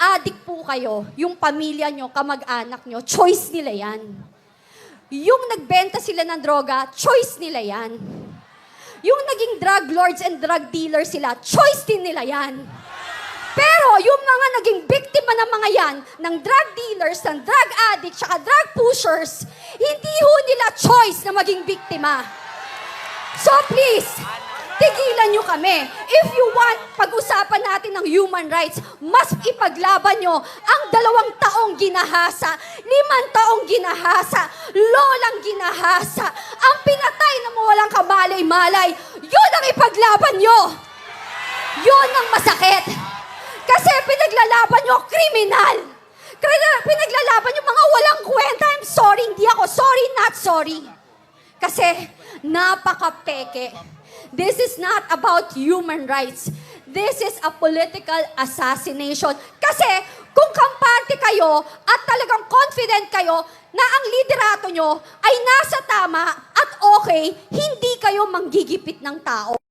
addict po kayo, yung pamilya nyo, kamag-anak nyo, choice nila yan. Yung nagbenta sila ng droga, choice nila yan. Yung naging drug lords and drug dealers sila, choice din nila yan. Pero yung mga naging biktima ng mga yan, ng drug dealers, ng drug addicts, saka drug pushers, hindi ho nila choice na maging biktima. So please, tigilan nyo kami. If you want, pag-usapan natin ng human rights, mas ipaglaban nyo ang 2 taong ginahasa, 5 taong ginahasa, lolang ginahasa, ang pinatay na mawalang kamalay-malay, yun ang ipaglaban nyo. Yun ang masakit. Kasi pinaglalaban nyo kriminal. Pinaglalaban nyo mga walang kwenta. I'm sorry, hindi ako sorry, not sorry. Kasi napaka-peke. This is not about human rights. This is a political assassination. Kasi kung kampante kayo at talagang confident kayo na ang liderato nyo ay nasa tama at okay, hindi kayo manggigipit ng tao.